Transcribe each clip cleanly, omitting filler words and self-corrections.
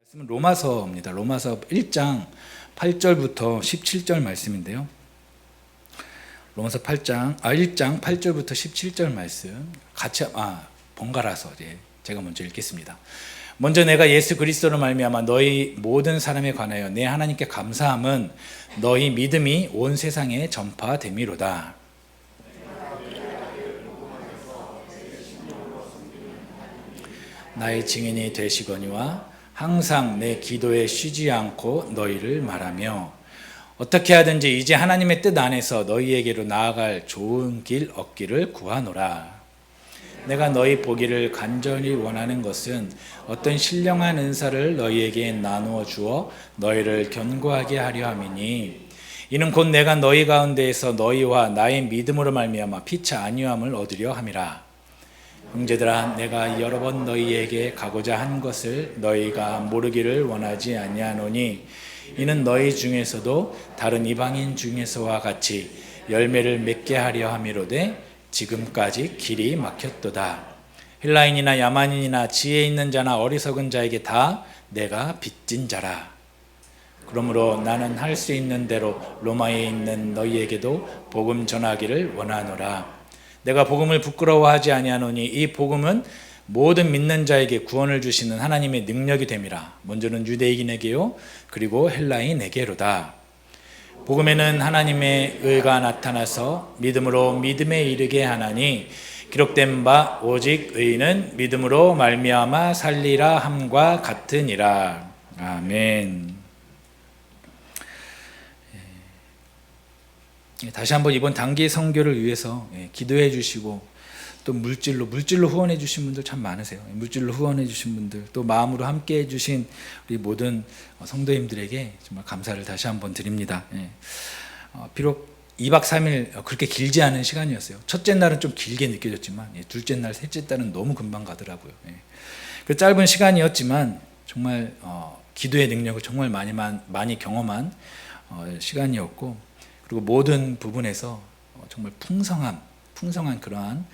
말씀은 로마서입니다. 로마서 1장 8절부터 17절 말씀인데요. 로마서 1장 8절부터 17절 말씀 같이 번갈아서 제가 먼저 읽겠습니다. 먼저 내가 예수 그리스도로 말미암아 너희 모든 사람에 관하여 내 하나님께 감사함은 너희 믿음이 온 세상에 전파됨이로다. 나의 증인이 되시거니와 항상 내 기도에 쉬지 않고 너희를 말하며 어떻게 하든지 이제 하나님의 뜻 안에서 너희에게로 나아갈 좋은 길 얻기를 구하노라. 내가 너희 보기를 간절히 원하는 것은 어떤 신령한 은사를 너희에게 나누어 주어 너희를 견고하게 하려 함이니 이는 곧 내가 너희 가운데에서 너희와 나의 믿음으로 말미암아 피차 안위함을 얻으려 함이라. 형제들아, 내가 여러 번 너희에게 가고자 한 것을 너희가 모르기를 원하지 아니하노니 이는 너희 중에서도 다른 이방인 중에서와 같이 열매를 맺게 하려 함이로되 지금까지 길이 막혔도다. 헬라인이나 야만인이나 지혜 있는 자나 어리석은 자에게 다 내가 빚진 자라. 그러므로 나는 할 수 있는 대로 로마에 있는 너희에게도 복음 전하기를 원하노라. 내가 복음을 부끄러워하지 아니하노니 이 복음은 모든 믿는 자에게 구원을 주시는 하나님의 능력이 됨이라. 먼저는 유대인에게요 그리고 헬라인에게로다. 복음에는 하나님의 의가 나타나서 믿음으로 믿음에 이르게 하나니 기록된 바 오직 의인은 믿음으로 말미암아 살리라 함과 같으니라. 아멘. 다시 한번 이번 단기 선교를 위해서 기도해 주시고 또 물질로 후원해 주신 분들 참 많으세요. 물질로 후원해 주신 분들 또 마음으로 함께 해 주신 우리 모든 성도님들에게 정말 감사를 다시 한번 드립니다. 비록 2박 3일 그렇게 길지 않은 시간이었어요. 첫째 날은 좀 길게 느껴졌지만 둘째 날, 셋째 날은 너무 금방 가더라고요. 그 짧은 시간이었지만 정말 기도의 능력을 정말 많이 경험한 시간이었고 그리고 모든 부분에서 정말 풍성한 그러한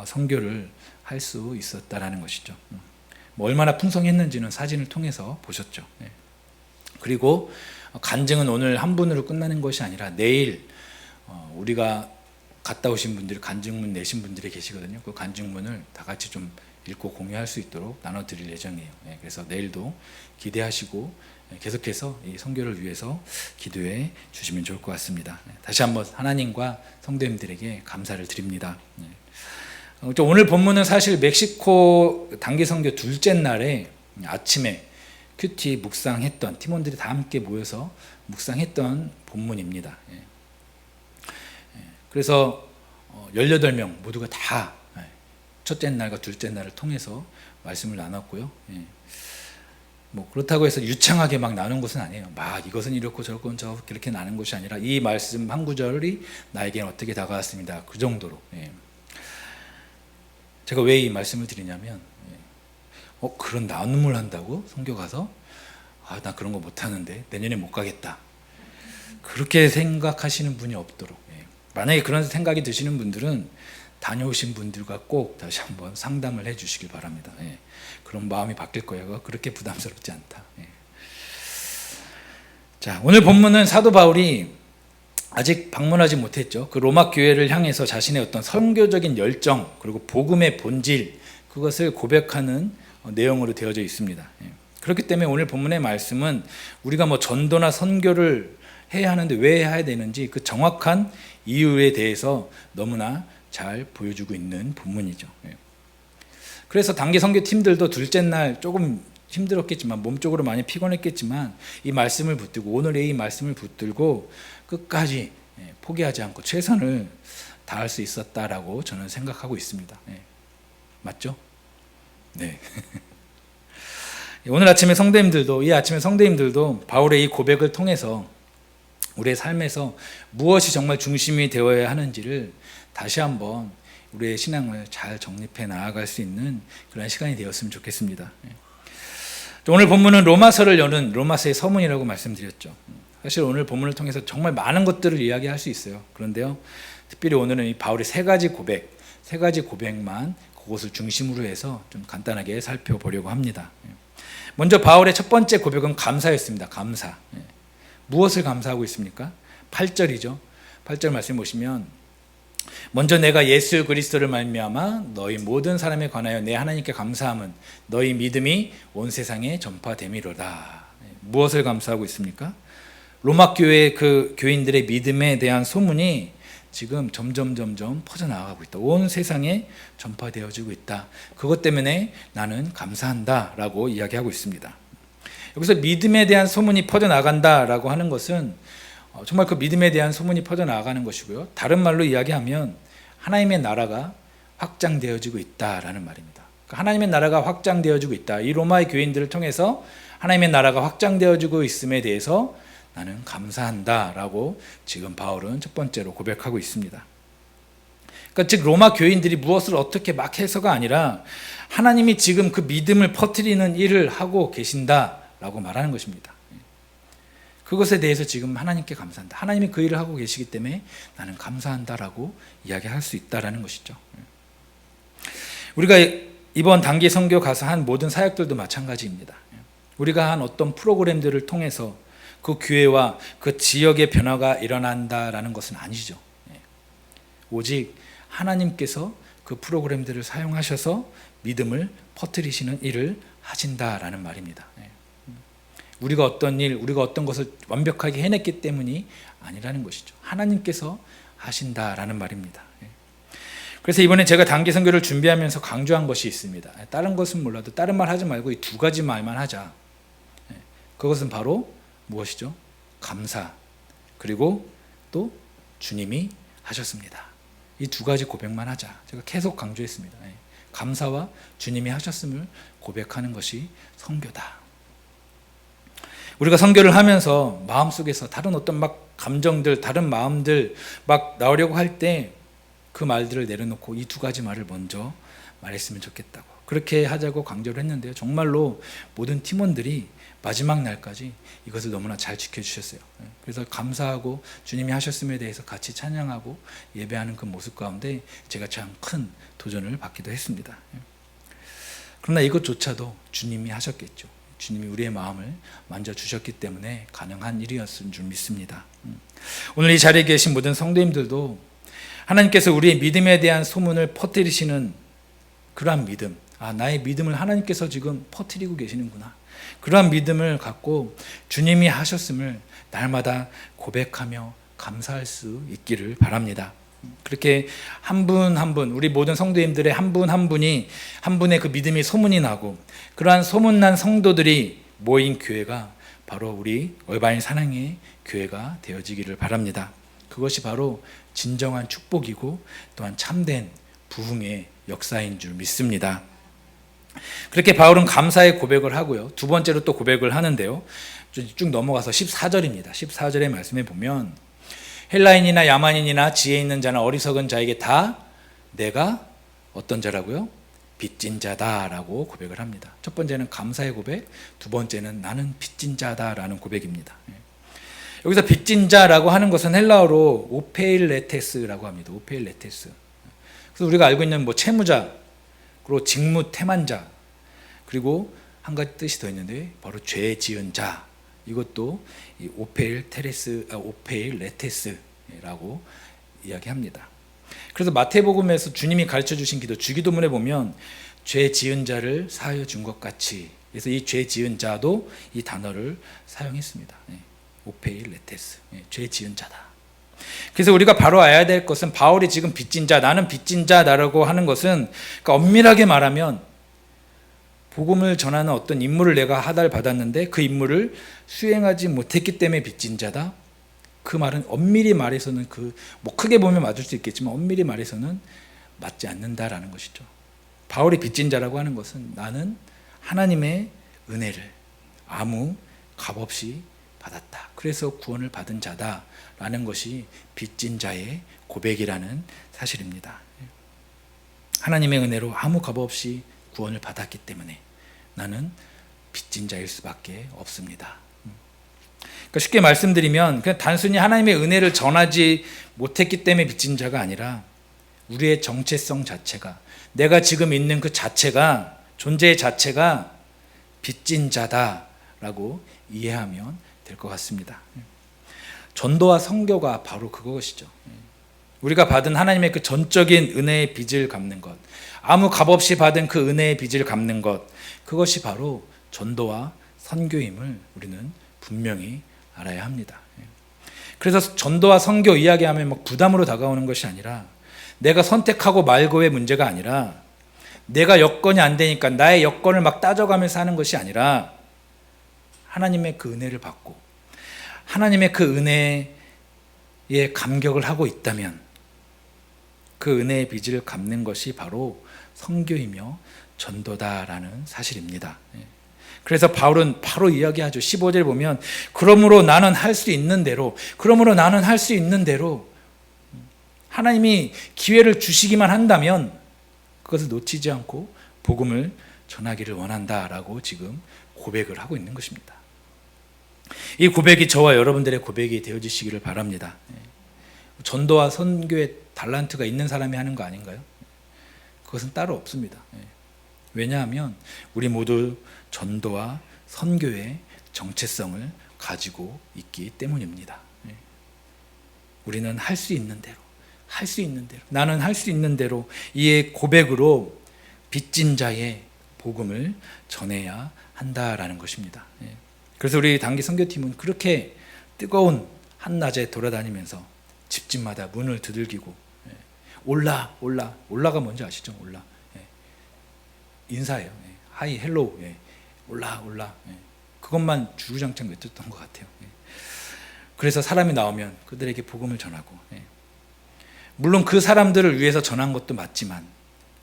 선교를 할 수 있었다라는 것이죠. 얼마나 풍성했는지는 사진을 통해서 보셨죠. 그리고 간증은 오늘 한 분으로 끝나는 것이 아니라 내일 우리가 갔다 오신 분들이 간증문 내신 분들이 계시거든요. 그 간증문을 다 같이 좀 읽고 공유할 수 있도록 나눠드릴 예정이에요. 그래서 내일도 기대하시고 계속해서 이 선교를 위해서 기도해 주시면 좋을 것 같습니다. 다시 한번 하나님과 성도님들에게 감사를 드립니다. 오늘 본문은 사실 멕시코 단기 선교 둘째 날에 아침에 큐티 묵상했던 팀원들이 다 함께 모여서 묵상했던 본문입니다. 그래서 18명 모두가 다 첫째 날과 둘째 날을 통해서 말씀을 나눴고요. 그렇다고 해서 유창하게 막 나눈 것은 아니에요. 막 이것은 이렇고 저건 저렇게 이렇게 나눈 것이 아니라 이 말씀 한 구절이 나에게는 어떻게 다가왔습니다. 그 정도로. 제가 왜 이 말씀을 드리냐면 그런 나눔을 한다고? 선교 가서? 나 그런 거 못하는데 내년에 못 가겠다. 그렇게 생각하시는 분이 없도록. 만약에 그런 생각이 드시는 분들은 다녀오신 분들과 꼭 다시 한번 상담을 해 주시길 바랍니다. 그런 마음이 바뀔 거예요. 그렇게 부담스럽지 않다. 자, 오늘 본문은 사도 바울이 아직 방문하지 못했죠. 그 로마 교회를 향해서 자신의 어떤 선교적인 열정 그리고 복음의 본질 그것을 고백하는 내용으로 되어져 있습니다. 그렇기 때문에 오늘 본문의 말씀은 우리가 전도나 선교를 해야 하는데 왜 해야 되는지 그 정확한 이유에 대해서 너무나 잘 보여주고 있는 본문이죠. 그래서 단기 선교 팀들도 둘째 날 조금 힘들었겠지만 몸쪽으로 많이 피곤했겠지만 이 말씀을 붙들고 오늘의 이 말씀을 붙들고 끝까지 포기하지 않고 최선을 다할 수 있었다라고 저는 생각하고 있습니다. 맞죠? 네. 오늘 아침에 성도님들도 바울의 이 고백을 통해서 우리의 삶에서 무엇이 정말 중심이 되어야 하는지를 다시 한번 우리의 신앙을 잘 정립해 나아갈 수 있는 그런 시간이 되었으면 좋겠습니다. 오늘 본문은 로마서를 여는 로마서의 서문이라고 말씀드렸죠. 사실 오늘 본문을 통해서 정말 많은 것들을 이야기할 수 있어요. 그런데요, 특별히 오늘은 이 바울의 세 가지 고백만 그것을 중심으로 해서 좀 간단하게 살펴보려고 합니다. 먼저 바울의 첫 번째 고백은 감사였습니다. 감사. 무엇을 감사하고 있습니까? 8절이죠. 8절 말씀 보시면 먼저 내가 예수 그리스도를 말미암아 너희 모든 사람에 관하여 내 하나님께 감사함은 너희 믿음이 온 세상에 전파됨이로다. 무엇을 감사하고 있습니까? 로마 교회 그 교인들의 믿음에 대한 소문이 지금 점점 퍼져나가고 있다. 온 세상에 전파되어지고 있다. 그것 때문에 나는 감사한다라고 이야기하고 있습니다. 여기서 믿음에 대한 소문이 퍼져나간다라고 하는 것은 정말 그 믿음에 대한 소문이 퍼져나가는 것이고요. 다른 말로 이야기하면 하나님의 나라가 확장되어지고 있다라는 말입니다. 하나님의 나라가 확장되어지고 있다. 이 로마의 교인들을 통해서 하나님의 나라가 확장되어지고 있음에 대해서 나는 감사한다라고 지금 바울은 첫 번째로 고백하고 있습니다. 그러니까 즉 로마 교인들이 무엇을 어떻게 막 해서가 아니라 하나님이 지금 그 믿음을 퍼뜨리는 일을 하고 계신다라고 말하는 것입니다. 그것에 대해서 지금 하나님께 감사한다. 하나님이 그 일을 하고 계시기 때문에 나는 감사한다라고 이야기할 수 있다라는 것이죠. 우리가 이번 단기 선교 가서 한 모든 사역들도 마찬가지입니다. 우리가 한 어떤 프로그램들을 통해서 그 교회와 그 지역의 변화가 일어난다라는 것은 아니죠. 오직 하나님께서 그 프로그램들을 사용하셔서 믿음을 퍼뜨리시는 일을 하신다라는 말입니다. 우리가 어떤 일, 우리가 어떤 것을 완벽하게 해냈기 때문이 아니라는 것이죠. 하나님께서 하신다라는 말입니다. 그래서 이번에 제가 단기 선교를 준비하면서 강조한 것이 있습니다. 다른 것은 몰라도 다른 말 하지 말고 이 두 가지 말만 하자. 그것은 바로 무엇이죠? 감사, 그리고 또 주님이 하셨습니다. 이 두 가지 고백만 하자. 제가 계속 강조했습니다. 감사와 주님이 하셨음을 고백하는 것이 선교다. 우리가 선교를 하면서 마음속에서 다른 어떤 막 감정들, 다른 마음들 막 나오려고 할 때 그 말들을 내려놓고 이 두 가지 말을 먼저 말했으면 좋겠다고 그렇게 하자고 강조를 했는데요. 정말로 모든 팀원들이 마지막 날까지 이것을 너무나 잘 지켜주셨어요. 그래서 감사하고 주님이 하셨음에 대해서 같이 찬양하고 예배하는 그 모습 가운데 제가 참 큰 도전을 받기도 했습니다. 그러나 이것조차도 주님이 하셨겠죠. 주님이 우리의 마음을 만져주셨기 때문에 가능한 일이었을 줄 믿습니다. 오늘 이 자리에 계신 모든 성도님들도 하나님께서 우리의 믿음에 대한 소문을 퍼뜨리시는 그러한 믿음, 나의 믿음을 하나님께서 지금 퍼뜨리고 계시는구나. 그러한 믿음을 갖고 주님이 하셨음을 날마다 고백하며 감사할 수 있기를 바랍니다. 그렇게 한 분 한 분, 우리 모든 성도님들의 한 분 한 분이 한 분의 그 믿음이 소문이 나고 그러한 소문난 성도들이 모인 교회가 바로 우리 얼바인 사랑의 교회가 되어지기를 바랍니다. 그것이 바로 진정한 축복이고 또한 참된 부흥의 역사인 줄 믿습니다. 그렇게 바울은 감사의 고백을 하고요. 두 번째로 또 고백을 하는데요. 쭉 넘어가서 14절입니다. 14절의 말씀에 보면 헬라인이나 야만인이나 지혜 있는 자나 어리석은 자에게 다 내가 어떤 자라고요? 빚진 자다라고 고백을 합니다. 첫 번째는 감사의 고백, 두 번째는 나는 빚진 자다라는 고백입니다. 여기서 빚진 자라고 하는 것은 헬라어로 오페일레테스라고 합니다. 오페일레테스. 그래서 우리가 알고 있는 채무자, 그리고 직무태만자, 그리고 한 가지 뜻이 더 있는데 바로 죄 지은 자. 이것도 오페일레테스라고 이야기합니다. 그래서 마태복음에서 주님이 가르쳐 주신 기도, 주기도문에 보면 죄 지은 자를 사하여 준 것 같이, 그래서 이 죄 지은 자도 이 단어를 사용했습니다. 오페일레테스, 죄 지은 자다. 그래서 우리가 바로 알아야 될 것은 바울이 지금 빚진 자, 나는 빚진 자라고 하는 것은, 그러니까 엄밀하게 말하면 복음을 전하는 어떤 임무를 내가 하달 받았는데 그 임무를 수행하지 못했기 때문에 빚진 자다. 그 말은 엄밀히 말해서는 크게 보면 맞을 수 있겠지만 엄밀히 말해서는 맞지 않는다라는 것이죠. 바울이 빚진 자라고 하는 것은 나는 하나님의 은혜를 아무 값 없이 받았다. 그래서 구원을 받은 자다라는 것이 빚진 자의 고백이라는 사실입니다. 하나님의 은혜로 아무 값 없이 구원을 받았기 때문에 나는 빚진 자일 수밖에 없습니다. 그러니까 쉽게 말씀드리면 그냥 단순히 하나님의 은혜를 전하지 못했기 때문에 빚진 자가 아니라 우리의 정체성 자체가, 내가 지금 있는 그 자체가, 존재 자체가 빚진 자다라고 이해하면 될 것 같습니다. 전도와 선교가 바로 그것이죠. 우리가 받은 하나님의 그 전적인 은혜의 빚을 갚는 것, 아무 값 없이 받은 그 은혜의 빚을 갚는 것, 그것이 바로 전도와 선교임을 우리는 분명히 알아야 합니다. 그래서 전도와 선교 이야기하면 막 부담으로 다가오는 것이 아니라, 내가 선택하고 말고의 문제가 아니라, 내가 여건이 안 되니까 나의 여건을 막 따져가면서 하는 것이 아니라, 하나님의 그 은혜를 받고 하나님의 그 은혜에 감격을 하고 있다면 그 은혜의 빚을 갚는 것이 바로 선교이며 전도다라는 사실입니다. 그래서 바울은 바로 이야기하죠. 15절 보면, 그러므로 나는 할 수 있는 대로, 하나님이 기회를 주시기만 한다면 그것을 놓치지 않고 복음을 전하기를 원한다라고 지금 고백을 하고 있는 것입니다. 이 고백이 저와 여러분들의 고백이 되어지시기를 바랍니다. 전도와 선교의 달란트가 있는 사람이 하는 거 아닌가요? 그것은 따로 없습니다. 왜냐하면 우리 모두 전도와 선교의 정체성을 가지고 있기 때문입니다. 우리는 할 수 있는 대로, 나는 할 수 있는 대로 이의 고백으로 빚진 자의 복음을 전해야 한다라는 것입니다. 그래서 우리 단기 선교팀은 그렇게 뜨거운 한낮에 돌아다니면서 집집마다 문을 두들기고, 올라가 뭔지 아시죠? 올라. 인사예요. 하이, 헬로우. 올라. 그것만 주구장창 외쳤던 것 같아요. 그래서 사람이 나오면 그들에게 복음을 전하고, 물론 그 사람들을 위해서 전한 것도 맞지만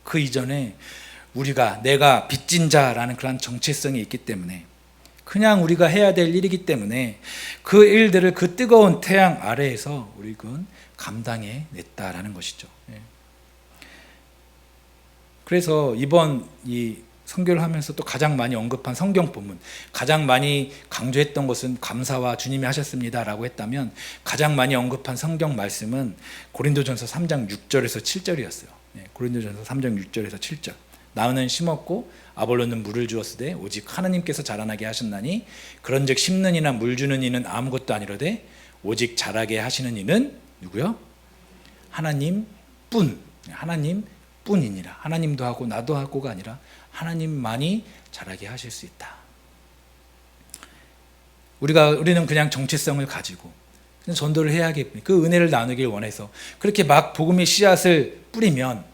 그 이전에 내가 빚진 자라는 그런 정체성이 있기 때문에, 그냥 우리가 해야 될 일이기 때문에 그 일들을 그 뜨거운 태양 아래에서 우리는 감당해 냈다라는 것이죠. 그래서 이번 이 선교를 하면서 또 가장 많이 언급한 성경 본문, 가장 많이 강조했던 것은 감사와 주님이 하셨습니다라고 했다면, 가장 많이 언급한 성경 말씀은 고린도전서 3장 6절에서 7절이었어요. 고린도전서 3장 6절에서 7절. 나는 심었고 아볼로는 물을 주었으되 오직 하나님께서 자라나게 하셨나니, 그런즉 심는 이나 물 주는 이는 아무것도 아니로되 오직 자라게 하시는 이는 누구요? 하나님뿐이니라. 하나님도 하고 나도 하고가 아니라 하나님만이 자라게 하실 수 있다. 우리는 그냥 정체성을 가지고 그냥 전도를 해야겠고, 그 은혜를 나누길 원해서 그렇게 막 복음의 씨앗을 뿌리면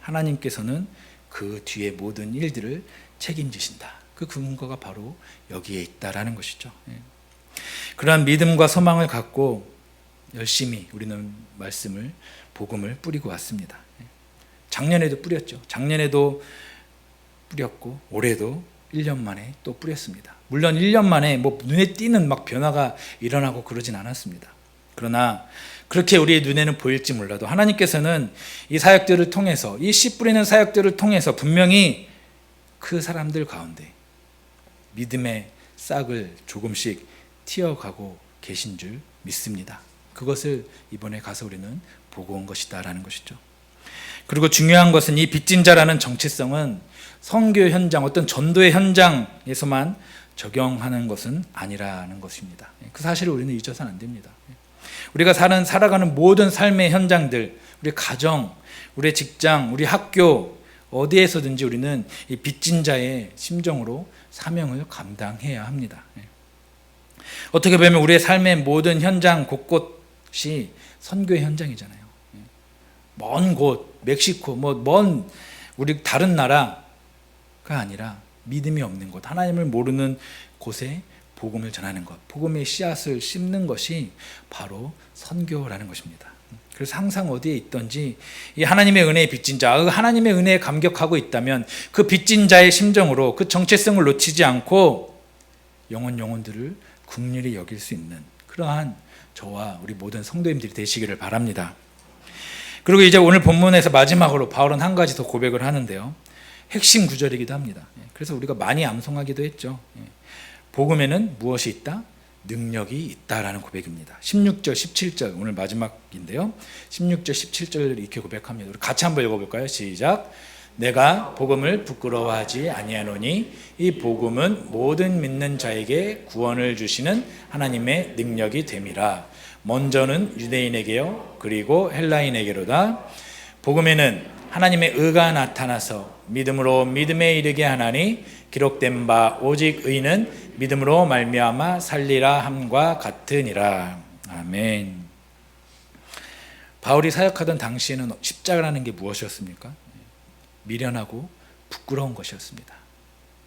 하나님께서는 그 뒤에 모든 일들을 책임지신다. 그 근거가 바로 여기에 있다라는 것이죠. 그러한 믿음과 소망을 갖고 열심히 우리는 복음을 뿌리고 왔습니다. 작년에도 뿌렸죠. 작년에도 뿌렸고 올해도 1년 만에 또 뿌렸습니다. 물론 1년 만에 눈에 띄는 막 변화가 일어나고 그러진 않았습니다. 그러나 그렇게 우리의 눈에는 보일지 몰라도 하나님께서는 이 사역들을 통해서, 이 씨 뿌리는 사역들을 통해서 분명히 그 사람들 가운데 믿음의 싹을 조금씩 틔어가고 계신 줄 믿습니다. 그것을 이번에 가서 우리는 보고 온 것이다라는 것이죠. 그리고 중요한 것은 이 빚진 자라는 정체성은 선교 현장, 어떤 전도의 현장에서만 적용하는 것은 아니라는 것입니다. 그 사실을 우리는 잊어서는 안 됩니다. 우리가 살아가는 모든 삶의 현장들, 우리 가정, 우리 직장, 우리 학교, 어디에서든지 우리는 이 빚진 자의 심정으로 사명을 감당해야 합니다. 어떻게 보면 우리의 삶의 모든 현장 곳곳이 선교의 현장이잖아요. 먼 곳, 멕시코, 먼 우리 다른 나라가 아니라 믿음이 없는 곳, 하나님을 모르는 곳에 복음을 전하는 것, 복음의 씨앗을 심는 것이 바로 선교라는 것입니다. 그래서 항상 어디에 있든지 이 하나님의 은혜에 빚진 자, 하나님의 은혜에 감격하고 있다면 그 빚진 자의 심정으로 그 정체성을 놓치지 않고 영혼들을 긍휼히 여길 수 있는 그러한 저와 우리 모든 성도님들이 되시기를 바랍니다. 그리고 이제 오늘 본문에서 마지막으로 바울은 한 가지 더 고백을 하는데요. 핵심 구절이기도 합니다. 그래서 우리가 많이 암송하기도 했죠. 복음에는 무엇이 있다? 능력이 있다라는 고백입니다. 16절, 17절 오늘 마지막인데요. 16절, 17절을 이렇게 고백합니다. 우리 같이 한번 읽어볼까요? 시작. 내가 복음을 부끄러워하지 아니하노니 이 복음은 모든 믿는 자에게 구원을 주시는 하나님의 능력이 됨이라. 먼저는 유대인에게요 그리고 헬라인에게로다. 복음에는 하나님의 의가 나타나서 믿음으로 믿음에 이르게 하나니 기록된 바 오직 의는 믿음으로 말미암아 살리라 함과 같으니라. 아멘. 바울이 사역하던 당시에는 십자가라는 게 무엇이었습니까? 미련하고 부끄러운 것이었습니다.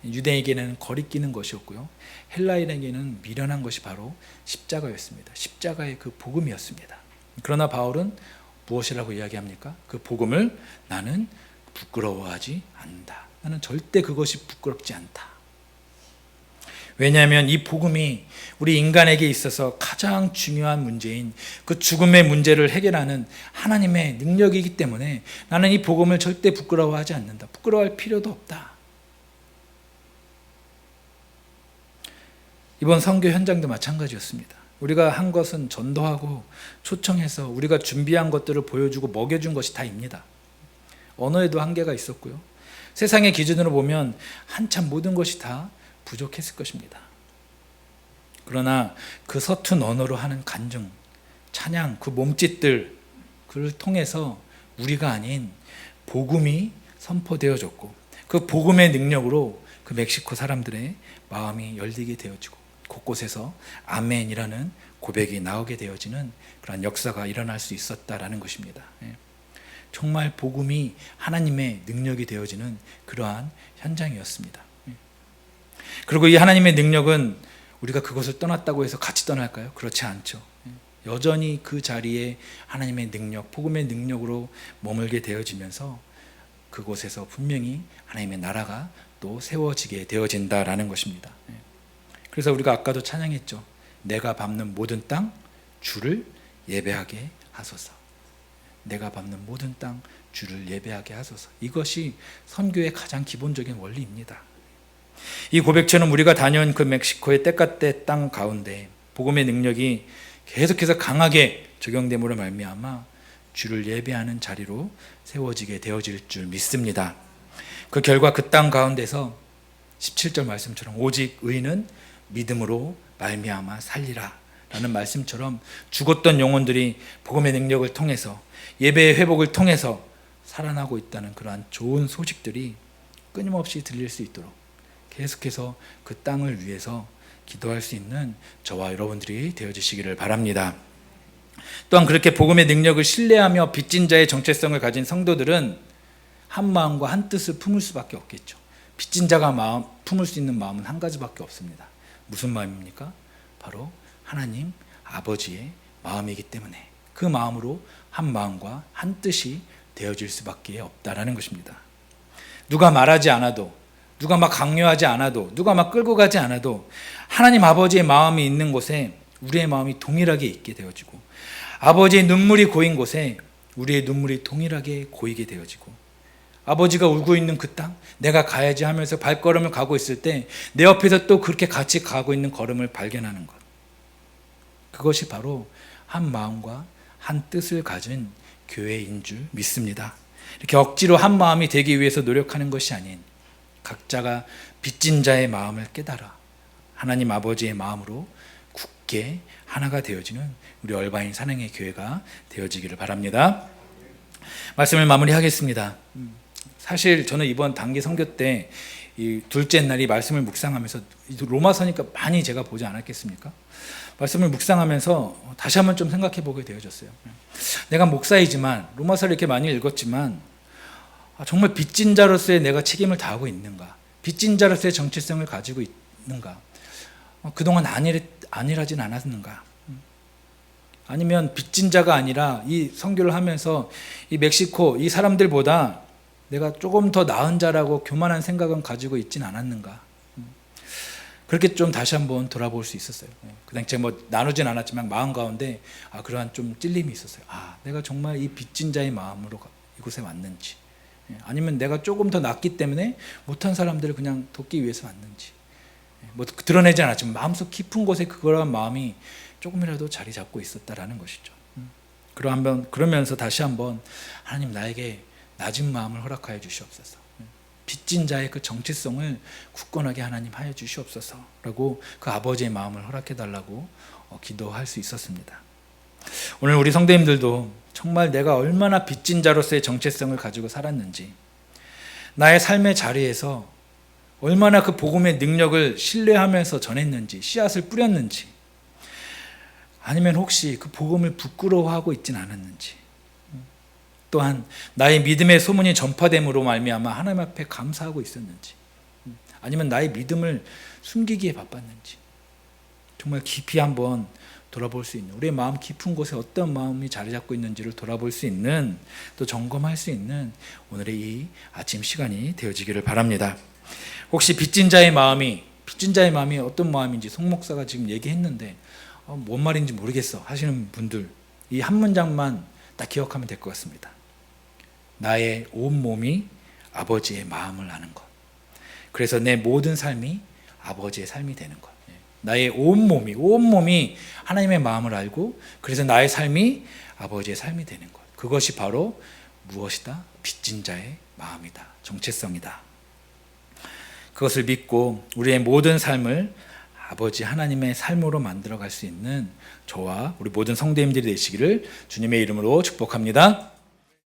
유대인에게는 거리끼는 것이었고요, 헬라인에게는 미련한 것이 바로 십자가였습니다. 십자가의 그 복음이었습니다. 그러나 바울은 무엇이라고 이야기합니까? 그 복음을 나는 부끄러워하지 않는다. 나는 절대 그것이 부끄럽지 않다. 왜냐하면 이 복음이 우리 인간에게 있어서 가장 중요한 문제인 그 죽음의 문제를 해결하는 하나님의 능력이기 때문에 나는 이 복음을 절대 부끄러워하지 않는다. 부끄러워할 필요도 없다. 이번 선교 현장도 마찬가지였습니다. 우리가 한 것은 전도하고 초청해서 우리가 준비한 것들을 보여주고 먹여준 것이 다입니다. 언어에도 한계가 있었고요, 세상의 기준으로 보면 한참 모든 것이 다 부족했을 것입니다. 그러나 그 서툰 언어로 하는 간증, 찬양, 그 몸짓들, 그를 통해서 우리가 아닌 복음이 선포되어졌고 그 복음의 능력으로 그 멕시코 사람들의 마음이 열리게 되어지고 곳곳에서 아멘이라는 고백이 나오게 되어지는 그런 역사가 일어날 수 있었다라는 것입니다. 정말 복음이 하나님의 능력이 되어지는 그러한 현장이었습니다. 그리고 이 하나님의 능력은 우리가 그것을 떠났다고 해서 같이 떠날까요? 그렇지 않죠. 여전히 그 자리에 하나님의 능력, 복음의 능력으로 머물게 되어지면서 그곳에서 분명히 하나님의 나라가 또 세워지게 되어진다라는 것입니다. 그래서 우리가 아까도 찬양했죠. 내가 밟는 모든 땅 주를 예배하게 하소서. 내가 밟는 모든 땅 주를 예배하게 하소서. 이것이 선교의 가장 기본적인 원리입니다. 이 고백처럼 우리가 다녀온 그 멕시코의 때까때 땅 가운데 복음의 능력이 계속해서 강하게 적용됨으로 말미암아 주를 예배하는 자리로 세워지게 되어질 줄 믿습니다. 그 결과 그 땅 가운데서 17절 말씀처럼 오직 의는 믿음으로 말미암아 살리라 라는 말씀처럼 죽었던 영혼들이 복음의 능력을 통해서 예배의 회복을 통해서 살아나고 있다는 그러한 좋은 소식들이 끊임없이 들릴 수 있도록 계속해서 그 땅을 위해서 기도할 수 있는 저와 여러분들이 되어주시기를 바랍니다. 또한 그렇게 복음의 능력을 신뢰하며 빚진 자의 정체성을 가진 성도들은 한 마음과 한 뜻을 품을 수밖에 없겠죠. 빚진 자가 품을 수 있는 마음은 한 가지밖에 없습니다. 무슨 마음입니까? 바로 하나님 아버지의 마음이기 때문에 그 마음으로 한 마음과 한 뜻이 되어질 수밖에 없다라는 것입니다. 누가 말하지 않아도, 누가 막 강요하지 않아도, 누가 막 끌고 가지 않아도 하나님 아버지의 마음이 있는 곳에 우리의 마음이 동일하게 있게 되어지고, 아버지의 눈물이 고인 곳에 우리의 눈물이 동일하게 고이게 되어지고, 아버지가 울고 있는 그 땅, 내가 가야지 하면서 발걸음을 가고 있을 때 내 옆에서 또 그렇게 같이 가고 있는 걸음을 발견하는 것, 그것이 바로 한 마음과 한 뜻을 가진 교회인 줄 믿습니다. 이렇게 억지로 한 마음이 되기 위해서 노력하는 것이 아닌 각자가 빚진 자의 마음을 깨달아 하나님 아버지의 마음으로 굳게 하나가 되어지는 우리 얼바인 산행의 교회가 되어지기를 바랍니다. 말씀을 마무리하겠습니다. 사실 저는 이번 단기 선교 때 이 둘째 날이 말씀을 묵상하면서 로마서니까 많이 제가 보지 않았겠습니까? 말씀을 묵상하면서 다시 한번 좀 생각해 보게 되어졌어요. 내가 목사이지만 로마서를 이렇게 많이 읽었지만 정말 빚진 자로서의 내가 책임을 다하고 있는가? 빚진 자로서의 정체성을 가지고 있는가? 그동안 안일하진 않았는가? 아니면 빚진 자가 아니라 이 선교를 하면서 이 멕시코 이 사람들보다 내가 조금 더 나은 자라고 교만한 생각은 가지고 있진 않았는가? 그렇게 좀 다시 한번 돌아볼 수 있었어요. 그 당시에 뭐 나누진 않았지만 마음 가운데 그러한 좀 찔림이 있었어요. 내가 정말 이 빚진 자의 마음으로 이곳에 왔는지, 아니면 내가 조금 더 낫기 때문에 못한 사람들을 그냥 돕기 위해서 왔는지, 뭐 드러내지 않았지만 마음속 깊은 곳에 그러한 마음이 조금이라도 자리 잡고 있었다라는 것이죠. 그러면서 다시 한번 하나님 나에게 낮은 마음을 허락하여 주시옵소서. 빚진 자의 그 정체성을 굳건하게 하나님 하여 주시옵소서라고 그 아버지의 마음을 허락해 달라고 기도할 수 있었습니다. 오늘 우리 성도님들도 정말 내가 얼마나 빚진 자로서의 정체성을 가지고 살았는지, 나의 삶의 자리에서 얼마나 그 복음의 능력을 신뢰하면서 전했는지, 씨앗을 뿌렸는지, 아니면 혹시 그 복음을 부끄러워하고 있진 않았는지, 또한 나의 믿음의 소문이 전파됨으로 말미암아 하나님 앞에 감사하고 있었는지, 아니면 나의 믿음을 숨기기에 바빴는지, 정말 깊이 한번 돌아볼 수 있는, 우리의 마음 깊은 곳에 어떤 마음이 자리 잡고 있는지를 돌아볼 수 있는, 또 점검할 수 있는 오늘의 이 아침 시간이 되어지기를 바랍니다. 혹시 빚진 자의 마음이 어떤 마음인지 송 목사가 지금 얘기했는데 뭔 말인지 모르겠어 하시는 분들, 이 한 문장만 딱 기억하면 될 것 같습니다. 나의 온 몸이 아버지의 마음을 아는 것. 그래서 내 모든 삶이 아버지의 삶이 되는 것. 나의 온 몸이 하나님의 마음을 알고, 그래서 나의 삶이 아버지의 삶이 되는 것. 그것이 바로 무엇이다? 빚진 자의 마음이다. 정체성이다. 그것을 믿고 우리의 모든 삶을 아버지 하나님의 삶으로 만들어갈 수 있는 저와 우리 모든 성도님들이 되시기를 주님의 이름으로 축복합니다.